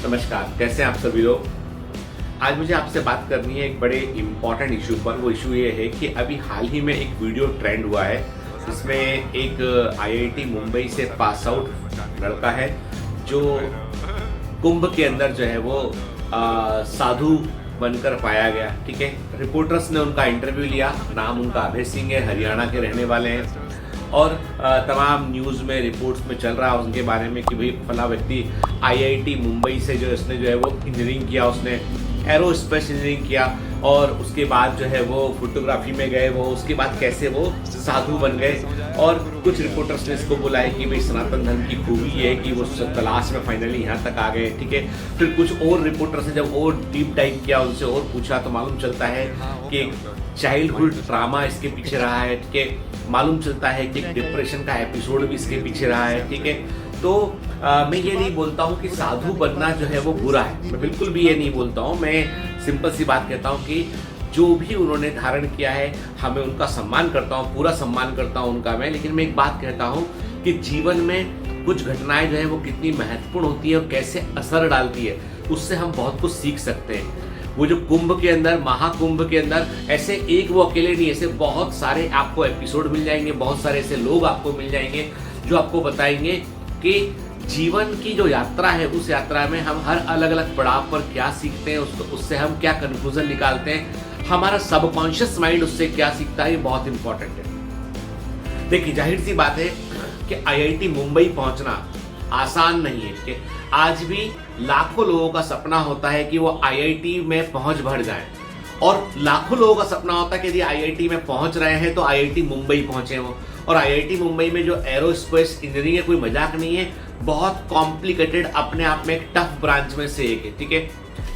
नमस्कार, कैसे हैं आप सभी लोग। आज मुझे आपसे बात करनी है एक बड़े इम्पॉर्टेंट इशू पर। वो इशू ये है कि अभी हाल ही में एक वीडियो ट्रेंड हुआ है जिसमें एक आईआईटी मुंबई से पास आउट लड़का है जो कुंभ के अंदर जो है वो साधु बनकर पाया गया। ठीक है, रिपोर्टर्स ने उनका इंटरव्यू लिया। नाम उनका अभय सिंह है, हरियाणा के रहने वाले हैं और तमाम न्यूज़ में रिपोर्ट्स में चल रहा है उनके बारे में कि भाई फला व्यक्ति आईआईटी मुंबई से जो इसने जो है वो इंजीनियरिंग किया, उसने एरोस्पेस इंजीनियरिंग किया और उसके बाद जो है वो फोटोग्राफी में गए, वो उसके बाद कैसे वो साधु बन गए। और कुछ रिपोर्टर्स ने इसको बोला है कि भाई सनातन धर्म की खूबी ये है कि वो तलाश में फाइनली यहाँ तक आ गए। ठीक है, फिर कुछ और रिपोर्टर्स ने जब और डीप डाइव किया, उनसे और पूछा तो मालूम चलता है कि चाइल्डहुड ट्रामा इसके पीछे रहा है। ठीक है, मालूम चलता है कि डिप्रेशन का एपिसोड भी इसके पीछे रहा है। ठीक है, तो मैं ये नहीं बोलता हूँ कि साधु बनना जो है वो बुरा है, मैं बिल्कुल भी ये नहीं बोलता हूँ। मैं सिंपल सी बात कहता हूँ कि जो भी उन्होंने धारण किया है हमें उनका सम्मान करता हूँ, पूरा सम्मान करता हूँ उनका मैं। लेकिन मैं एक बात कहता हूँ कि जीवन में कुछ घटनाएं जो है वो कितनी महत्वपूर्ण होती है और कैसे असर डालती है, उससे हम बहुत कुछ सीख सकते हैं। वो जो कुंभ के अंदर, महाकुंभ के अंदर ऐसे एक वो अकेले नहीं, ऐसे बहुत सारे आपको एपिसोड मिल जाएंगे, बहुत सारे ऐसे लोग आपको मिल जाएंगे जो आपको बताएंगे कि जीवन की जो यात्रा है उस यात्रा में हम हर अलग अलग पड़ाव पर क्या सीखते हैं, उससे हम क्या कंक्लूजन निकालते हैं, हमारा सबकॉन्शियस माइंड उससे क्या सीखता है, ये बहुत इंपॉर्टेंट है। देखिए, जाहिर सी बात है कि आईआईटी मुंबई पहुंचना आसान नहीं है। कि आज भी लाखों लोगों का सपना होता है कि वो आईआईटी में पहुंच भर जाए और लाखों लोगों का सपना होता है कि यदि आईआईटी में पहुंच रहे हैं तो आईआईटी मुंबई पहुंचे वो। और आईआईटी मुंबई में जो एरोस्पेस इंजीनियरिंग है कोई मजाक नहीं है, बहुत कॉम्प्लिकेटेड, अपने आप में एक टफ ब्रांच में से एक है। ठीक है,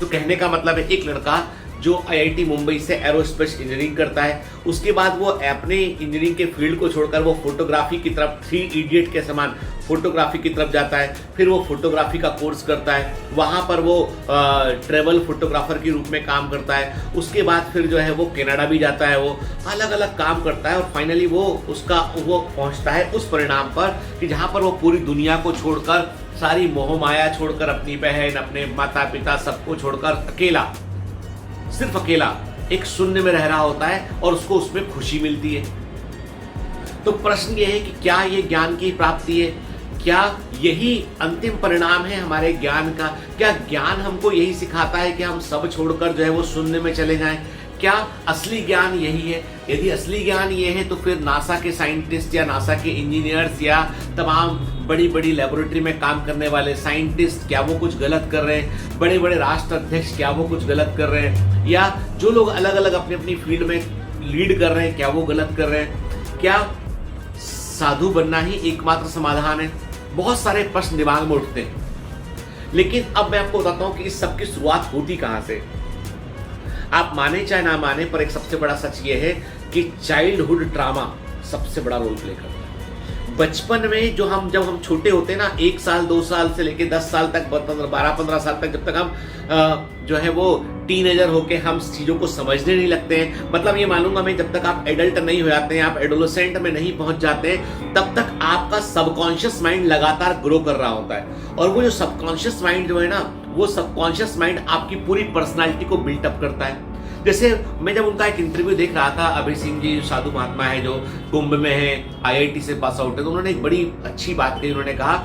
तो कहने का मतलब है एक लड़का जो आईआईटी मुंबई से एरोस्पेस इंजीनियरिंग करता है, उसके बाद वो अपने इंजीनियरिंग के फील्ड को छोड़कर वो फोटोग्राफी की तरफ, 3 इडियट के समान फोटोग्राफी की तरफ जाता है। फिर वो फोटोग्राफी का कोर्स करता है, वहाँ पर वो ट्रेवल फोटोग्राफर के रूप में काम करता है। उसके बाद फिर जो है वो कनाडा भी जाता है, वो अलग अलग काम करता है और फाइनली वो पहुँचता है उस परिणाम पर कि जहाँ पर वो पूरी दुनिया को छोड़कर, सारी मोह माया छोड़कर, अपनी बहन, अपने माता पिता सबको छोड़कर अकेला, सिर्फ अकेला एक शून्य में रह रहा होता है और उसको उसमें खुशी मिलती है। तो प्रश्न ये है कि क्या ये ज्ञान की प्राप्ति है? क्या यही अंतिम परिणाम है हमारे ज्ञान का? क्या ज्ञान हमको यही सिखाता है कि हम सब छोड़कर जो है वो शून्य में चले जाएं? क्या असली ज्ञान यही है? यदि असली ज्ञान ये है तो फिर नासा के साइंटिस्ट या नासा के इंजीनियर्स या तमाम बड़ी बड़ी लेबोरेटरी में काम करने वाले साइंटिस्ट क्या वो कुछ गलत कर रहे हैं? बड़े बड़े राष्ट्र अध्यक्ष क्या वो कुछ गलत कर रहे हैं? या जो लोग अलग अलग अपनी अपनी फील्ड में लीड कर रहे हैं क्या वो गलत कर रहे हैं? क्या साधु बनना ही एकमात्र समाधान है? बहुत सारे प्रश्न दिमाग में उठते हैं। लेकिन अब मैं आपको बताता हूं कि इस सब की शुरुआत होती कहां से। आप माने चाहे ना माने, पर एक सबसे बड़ा सच ये है कि चाइल्डहुड ट्रामा सबसे बड़ा रोल प्ले करता है। बचपन में जब हम छोटे होते हैं ना, 1 साल 2 साल से लेके 10 साल तक, 12-15 साल तक, जब तक हम जो है वो टीनेजर होके हम चीज़ों को समझने नहीं लगते हैं, मतलब ये मानूंगा मैं, जब तक आप एडल्ट नहीं हो जाते हैं, आप एडोलेसेंट में नहीं पहुंच जाते हैं, तब तक आपका सबकॉन्शियस माइंड लगातार ग्रो कर रहा होता है। और वो जो सबकॉन्शियस माइंड जो है ना, वो सबकॉन्शियस माइंड आपकी पूरी पर्सनालिटी को बिल्टअप करता है। जैसे मैं जब उनका एक इंटरव्यू देख रहा था, अभय सिंह जी साधु महात्मा है जो कुंभ में है, आईआईटी से पास आउट है, तो उन्होंने एक बड़ी अच्छी बात कही। उन्होंने कहा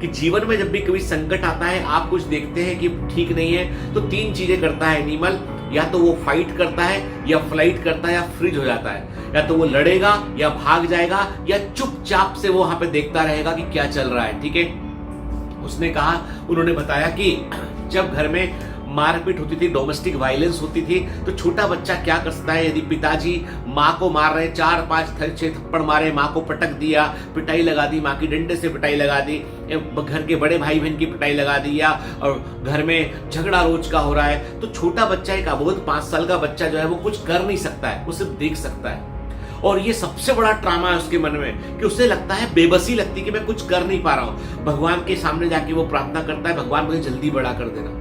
कि जीवन में जब भी कभी संकट आता है, आप कुछ देखते हैं कि ठीक नहीं है, तो 3 चीजें करता है एनिमल, या तो वो फाइट करता है, या फ्लाइट करता है, या फ्रीज हो जाता है। या तो वो लड़ेगा, या भाग जाएगा, या चुपचाप से वो वहां पे देखता रहेगा कि क्या चल रहा है। ठीक है, उसने कहा, उन्होंने बताया कि जब घर में मारपीट होती थी, डोमेस्टिक वायलेंस होती थी, तो छोटा बच्चा क्या कर सकता है? यदि पिताजी माँ को मार रहे, 4-5-6 थप्पड़ मारे, माँ को पटक दिया, पिटाई लगा दी, माँ की डंडे से पिटाई लगा दी, घर के बड़े भाई बहन की पिटाई लगा दी, या और घर में झगड़ा रोज का हो रहा है, तो छोटा बच्चा, एक अबोध 5 साल का बच्चा जो है वो कुछ कर नहीं सकता है, वो सिर्फ देख सकता है। और ये सबसे बड़ा ट्रामा है उसके मन में कि उसे लगता है, बेबसी लगती है कि मैं कुछ कर नहीं पा रहा हूं। भगवान के सामने जाके वो प्रार्थना करता है, भगवान मुझे जल्दी बड़ा कर देना,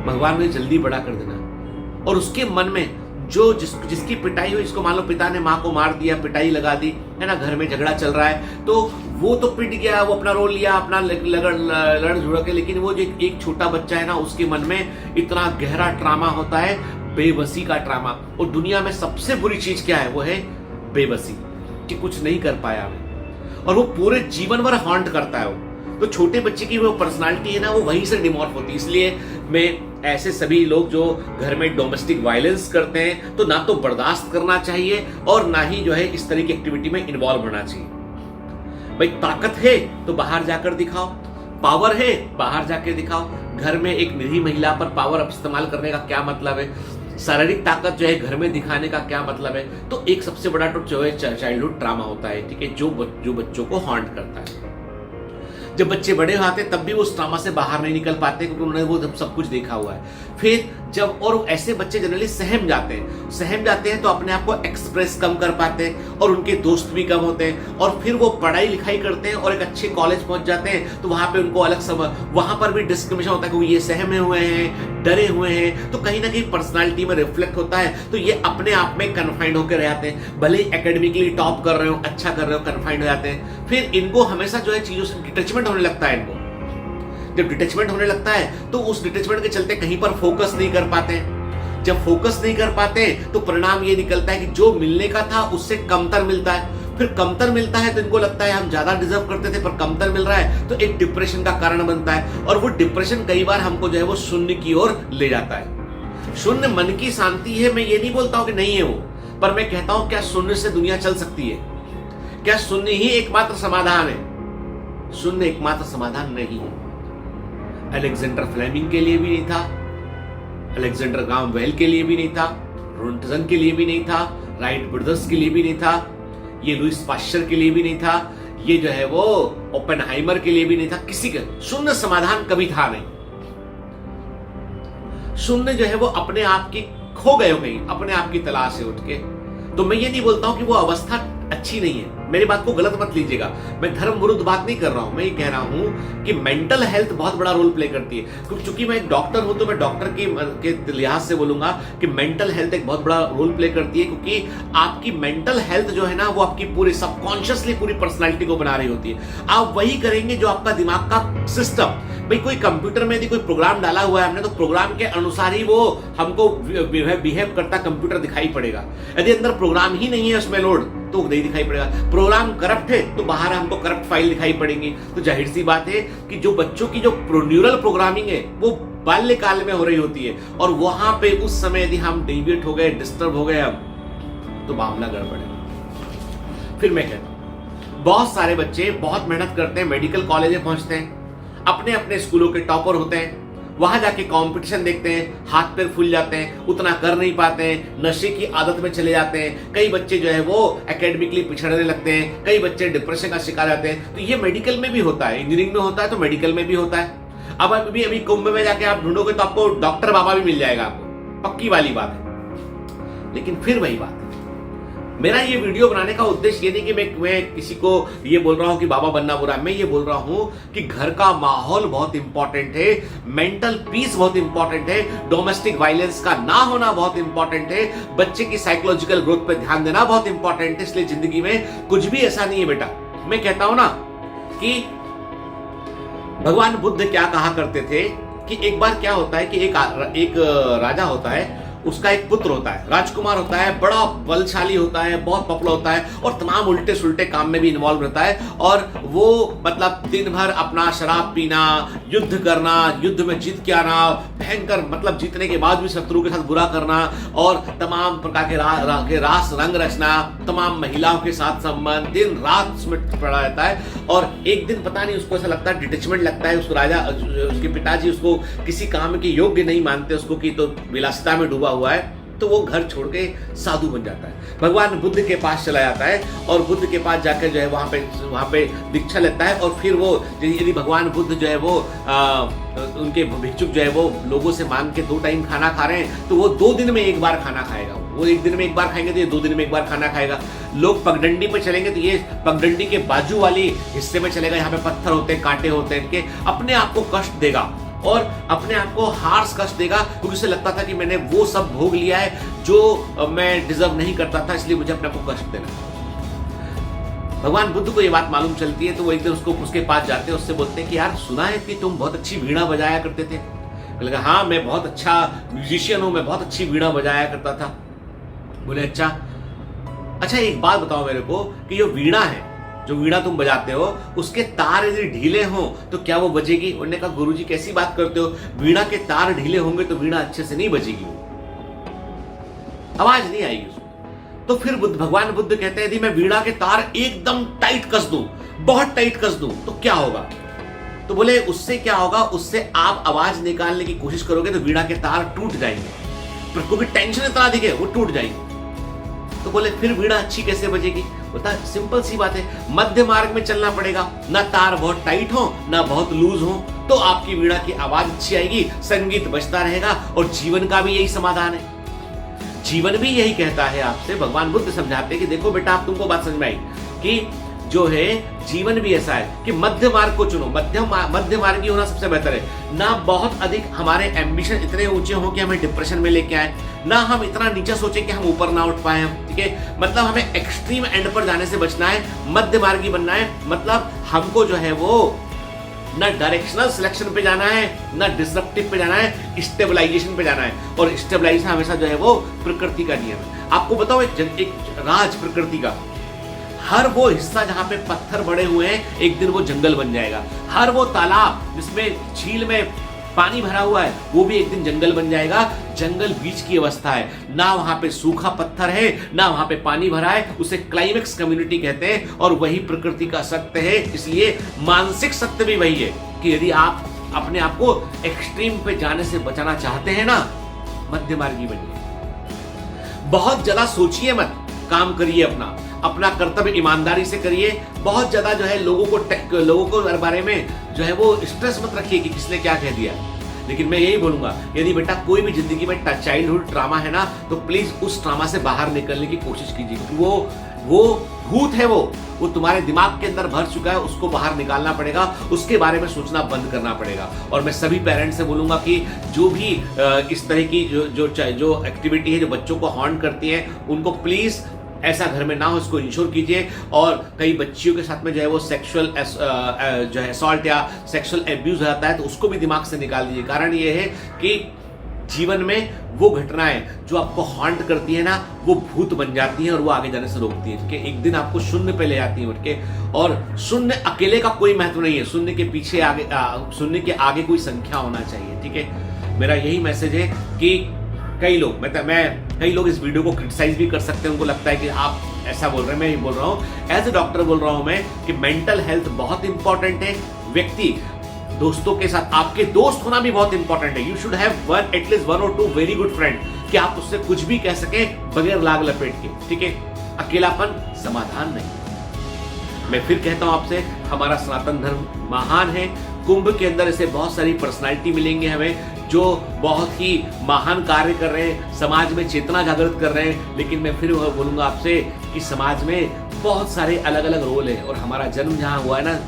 भगवान मुझे जल्दी बड़ा कर देना। और उसके मन में जिसकी पिटाई हुई, इसको मान लो पिता ने माँ को मार दिया, पिटाई लगा दी है ना, घर में झगड़ा चल रहा है, तो वो तो पिट गया, वो अपना रोल लिया, अपना लड़ झुड़ के, लेकिन वो जो एक छोटा बच्चा है ना, उसके मन में इतना गहरा ट्रामा होता है, बेबसी का ट्रामा। और दुनिया में सबसे बुरी चीज क्या है? वो है बेबसी, कि कुछ नहीं कर पाया मैं, और वो पूरे जीवन भर हॉन्ट करता है वो। तो छोटे बच्चे की वो पर्सनालिटी है ना, वो वहीं से डिमॉर्फ होती है। इसलिए मैं ऐसे सभी लोग जो घर में डोमेस्टिक वायलेंस करते हैं, तो ना तो बर्दाश्त करना चाहिए और ना ही जो है इस तरह की एक्टिविटी में इन्वॉल्व होना चाहिए। भाई ताकत है तो बाहर जाकर दिखाओ, पावर है बाहर जाके दिखाओ। घर में एक निरीह महिला पर पावर इस्तेमाल करने का क्या मतलब है? शारीरिक ताकत जो है घर में दिखाने का क्या मतलब है? तो एक सबसे बड़ा तो जो है चाइल्डहुड ट्रामा होता है, ठीक है, जो बच्चों को हॉन्ट करता है। जब बच्चे बड़े होते हैं तब भी वो उस ट्रामा से बाहर नहीं निकल पाते, क्योंकि उन्होंने वो सब कुछ देखा हुआ है। फिर जब, और ऐसे बच्चे जनरली सहम जाते हैं तो अपने आप को एक्सप्रेस कम कर पाते हैं, और उनके दोस्त भी कम होते हैं, और फिर वो पढ़ाई लिखाई करते हैं और एक अच्छे कॉलेज पहुंच जाते हैं, तो वहां पे उनको अलग सब, वहां पर भी डिस्क्रिमिनेशन होता है कि ये सहमे हुए हैं, डरे हुए हैं, तो कहीं ना कहीं पर्सनालिटी में रिफ्लेक्ट होता है। तो ये अपने आप में कन्फाइंड होकर रहते हैं, भले ही एकेडमिकली टॉप कर रहे हो, अच्छा कर रहे हो, कन्फाइंड हो जाते हैं। फिर इनको हमेशा जो है चीजों से डिटैचमेंट होने लगता है। इनको जब डिटैचमेंट होने लगता है तो उस डिटैचमेंट के चलते कहीं पर फोकस नहीं कर पाते। जब फोकस नहीं कर पाते तो परिणाम ये निकलता है कि जो मिलने का था उससे कमतर मिलता है। फिर कमतर मिलता है तो इनको लगता है हम ज्यादा डिजर्व करते थे पर कमतर मिल रहा है, तो एक डिप्रेशन का कारण बनता है। और वो डिप्रेशन कई बार हमको जो है वो शून्य की ओर ले जाता है। शून्य मन की शांति है, मैं ये नहीं बोलता हूं कि नहीं है वो, पर मैं कहता हूं क्या शून्य से दुनिया चल सकती है? क्या शून्य ही एकमात्र समाधान है? शून्य एकमात्र समाधान नहीं है। अलेक्जेंडर फ्लेमिंग के लिए भी नहीं था, अलेक्जेंडर ग्राहम बेल के लिए भी नहीं था, रोंटजन के लिए भी नहीं था, राइट ब्रदर्स के लिए भी नहीं था, ये लुइस पाश्चर के लिए भी नहीं था, ये जो है वो ओपेनहाइमर के लिए भी नहीं था। किसी का शून्य समाधान कभी था नहीं। शून्य जो है वो अपने आप की खो गए हो कहीं, अपने आप की तलाश से उठ के। तो मैं ये नहीं बोलता हूं कि वो अवस्था अच्छी नहीं है, मेरी बात को गलत मत लीजिएगा, मैं धर्म विरुद्ध बात नहीं कर रहा हूं। मैं ये कह रहा हूं कि मेंटल हेल्थ बहुत बड़ा रोल प्ले करती है। क्योंकि चूंकि मैं एक डॉक्टर हूं तो मैं डॉक्टर के लिहाज से बोलूंगा कि मेंटल हेल्थ एक बहुत बड़ा रोल प्ले करती है, क्योंकि आपकी मेंटल हेल्थ जो है ना वो आपकी पूरी सबकॉन्शियसली पूरी पर्सनैलिटी को बना रही होती है। आप वही करेंगे जो आपका दिमाग का सिस्टम, भाई कोई कंप्यूटर में यदि कोई प्रोग्राम डाला हुआ है हमने, तो प्रोग्राम के अनुसार ही वो हमको बिहेव करता कंप्यूटर दिखाई पड़ेगा। यदि अंदर प्रोग्राम ही नहीं है उसमें लोड तो नहीं दिखाई पड़ेगा। प्रोग्राम करप्ट है तो बाहर हमको करप्ट फाइल दिखाई पड़ेंगी। तो जाहिर सी बात है कि जो बच्चों की जो न्यूरल प्रोग्रामिंग है वो बाल्यकाल में हो रही होती है, और वहां पे उस समय यदि हम डेविएट हो गए, डिस्टर्ब हो गए हम, तो मामला गड़बड़ है। फिर मैं कहता हूं बहुत सारे बच्चे बहुत मेहनत करते हैं, मेडिकल कॉलेज में पहुंचते हैं, अपने अपने स्कूलों के टॉपर होते हैं, वहां जाके कंपटीशन देखते हैं, हाथ पैर फूल जाते हैं, उतना कर नहीं पाते हैं, नशे की आदत में चले जाते हैं। कई बच्चे जो है वो एकेडमिकली पिछड़ने लगते हैं, कई बच्चे डिप्रेशन का शिकार होते हैं। तो ये मेडिकल में भी होता है, इंजीनियरिंग में होता है तो मेडिकल में भी होता है। अब अभी कुंभ में जाके आप ढूंढोगे तो आपको डॉक्टर बाबा भी मिल जाएगा, आपको पक्की वाली बात है। लेकिन फिर वही बात है, मेरा ये वीडियो बनाने का उद्देश्य ये नहीं कि मैं किसी को ये बोल रहा हूं कि बाबा बनना बुरा है। मैं ये बोल रहा हूं कि घर का माहौल बहुत इंपॉर्टेंट है, मेंटल पीस बहुत इंपॉर्टेंट है, डोमेस्टिक वायलेंस का ना होना बहुत इंपॉर्टेंट है, बच्चे की साइकोलॉजिकल ग्रोथ पे ध्यान देना बहुत इंपॉर्टेंट है। इसलिए जिंदगी में कुछ भी ऐसा नहीं है बेटा। मैं कहता हूं ना कि भगवान बुद्ध क्या कहा करते थे कि एक बार क्या होता है कि एक राजा होता है, उसका एक पुत्र होता है, राजकुमार होता है, बड़ा बलशाली होता है, बहुत पॉपुलर होता है, और तमाम उल्टे सुल्टे काम में भी इन्वॉल्व रहता है। और वो मतलब दिन भर अपना शराब पीना, युद्ध करना, युद्ध में जीत के आना, भयंकर मतलब जीतने के बाद भी शत्रु के साथ बुरा करना, और तमाम प्रकार के रास रंग रचना, तमाम महिलाओं के साथ संबंध, दिन रात उसमें पड़ा रहता है। और एक दिन पता नहीं उसको ऐसा लगता है, डिटैचमेंट लगता है उसको, राजा उसके पिताजी उसको किसी काम के योग्य नहीं मानते उसको, कि तो विलासिता में डूबा हुआ है, तो वो घर छोड़ के साधु बन जाता है, भगवान बुद्ध के पास चला जाता है, और बुद्ध के पास जाकर जो है वहां पे दीक्षा लेता है। और फिर वो यदि भगवान बुद्ध जो है वो उनके भिक्षुक जो है वो लोगों से मांग के 2 टाइम खाना खा रहे हैं, तो वो 2 दिन में एक बार खाना खाएगा। वो 1 दिन में एक बार खाएंगे तो ये 2 दिन में एक बार खाना खाएगा। लोग पगडंडी पे चलेंगे तो ये पगडंडी के बाजू वाली हिस्से में चलेगा, यहाँ पे पत्थर होते हैं, कांटे होते हैं, इनके अपने आप को कष्ट देगा और अपने आप को हार्श कष्ट देगा, क्योंकि उसे लगता था कि मैंने वो सब भोग लिया है जो मैं डिजर्व नहीं करता था, इसलिए मुझे अपने आप को कष्ट देना। भगवान बुद्ध को ये बात मालूम चलती है तो वो एक दिन उसके पास जाते हैं, उससे बोलते हैं कि यार सुना है कि तुम बहुत अच्छी वीणा बजाया करते थे। बोले हाँ मैं बहुत अच्छा म्यूजिशियन हूँ, मैं बहुत अच्छी वीणा बजाया करता था। बोले अच्छा एक बात बताओ मेरे को कि जो वीणा है, जो वीणा तुम बजाते हो उसके तार यदि ढीले हो तो क्या वो बजेगी? उन्होंने कहा गुरुजी कैसी बात करते हो, वीणा के तार ढीले होंगे तो वीणा अच्छे से नहीं बजेगी, आवाज नहीं आएगी उसमें। तो फिर भगवान बुद्ध कहते हैं यदि मैं वीणा के तार एकदम टाइट कस दूं, बहुत टाइट कस दूं तो क्या होगा? तो बोले उससे क्या होगा, उससे आप आवाज निकालने की कोशिश करोगे तो वीणा के तार टूट जाएंगे, पर कोई टेंशन इतना दिखे वो टूट जाएंगे। तो बोले फिर वीणा अच्छी कैसे बजेगी? बोलता सिंपल सी बात है, मध्य मार्ग में चलना पड़ेगा, ना तार बहुत टाइट हो ना बहुत लूज हो, तो आपकी वीणा की आवाज अच्छी आएगी, संगीत बजता रहेगा। और जीवन का भी यही समाधान है, जीवन भी यही कहता है आपसे। भगवान बुद्ध समझाते हैं कि देखो बेटा, आप तुमको बात समझ में आई कि जो है जीवन भी ऐसा है कि मध्य मार्ग को चुनो, मध्य मार्गी होना सबसे बेहतर है। ना बहुत अधिक हमारे एम्बिशन इतने ऊंचे हो कि हमें डिप्रेशन में लेके आए, ना हम इतना नीचा सोचे कि हम ऊपर ना उठ पाए हम, ठीक है। मतलब हमें एक्सट्रीम एंड पर जाने से बचना है, मध्य मार्गी बनना है। मतलब हमको जो है वो ना डायरेक्शनल सिलेक्शन पे जाना है, ना डिसरप्टिव पे जाना है, स्टेबलाइजेशन पे जाना है। और स्टेबलाइजेशन हमेशा जो है वो प्रकृति का नियम है। आपको बताओ एक राज प्रकृति का, हर वो हिस्सा जहां पे पत्थर बड़े हुए हैं एक दिन वो जंगल बन जाएगा। हर वो तालाब जिसमें झील में पानी भरा हुआ है वो भी एक दिन जंगल बन जाएगा। जंगल बीच की अवस्था है, ना वहां पे सूखा पत्थर है ना वहां पे पानी भरा है, उसे क्लाइमेक्स कम्युनिटी कहते हैं। और वही प्रकृति का सत्य है। इसलिए मानसिक सत्य भी वही है कि यदि आप अपने आप को एक्सट्रीम पे जाने से बचाना चाहते हैं ना, मध्य मार्गी बनिए। बहुत ज्यादा सोचिए मत, काम करिए, अपना कर्तव्य ईमानदारी से करिए। बहुत ज्यादा जो है लोगों को बारे में जो है वो स्ट्रेस मत रखिए कि किसने क्या कह दिया। लेकिन मैं यही बोलूंगा, यदि बेटा कोई भी जिंदगी में चाइल्डहुड ट्रामा है ना, तो प्लीज उस ट्रामा से बाहर निकलने की कोशिश कीजिए, क्योंकि वो भूत है, वो तुम्हारे दिमाग के अंदर भर चुका है, उसको बाहर निकालना पड़ेगा, उसके बारे में सोचना बंद करना पड़ेगा। और मैं सभी पेरेंट्स से बोलूंगा कि जो भी इस तरह की जो एक्टिविटी है जो बच्चों को हॉन्ट करती है, उनको प्लीज ऐसा घर में ना हो, इसको इंश्योर कीजिए। और कई बच्चियों के साथ में जो है वो सेक्सुअल जो है असॉल्ट या सेक्सुअल एब्यूज हो जाता है, तो उसको भी दिमाग से निकाल दीजिए। कारण ये है कि जीवन में वो घटनाएं जो आपको हॉन्ट करती है ना, वो भूत बन जाती हैं और वो आगे जाने से रोकती है, कि एक दिन आपको शून्य पे ले जाती है उठ के। और शून्य अकेले का कोई महत्व नहीं है, शून्य के पीछे आगे शून्य के आगे कोई संख्या होना चाहिए, ठीक है। मेरा यही मैसेज है कि कई लोग इस वीडियो को क्रिटिसाइज भी कर सकते हैं, उनको लगता है कि आप ऐसा बोल रहे हैं। मैं ही बोल रहा हूँ, एज ए डॉक्टर बोल रहा हूं मैं कि मेंटल हेल्थ बहुत इंपॉर्टेंट है। व्यक्ति दोस्तों के साथ, आपके दोस्त होना भी बहुत इंपॉर्टेंट है। You should have at least 1 or 2 very good friend, कि आप उससे कुछ भी कह सके बगैर लाग लपेट के, ठीक है। अकेलापन समाधान नहीं। मैं फिर कहता हूं आपसे, हमारा सनातन धर्म महान है। कुंभ के अंदर ऐसे बहुत सारी पर्सनालिटी मिलेंगे हमें जो बहुत ही महान कार्य कर रहे हैं, समाज में चेतना जागृत कर रहे हैं। लेकिन मैं फिर बोलूंगा आपसे कि समाज में बहुत सारे अलग अलग रोल है, और हमारा जन्म जहां हुआ है ना,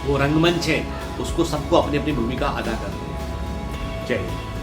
वो रंगमंच है, उसको सबको अपनी अपनी भूमिका अदा करनी है। जय हिंद।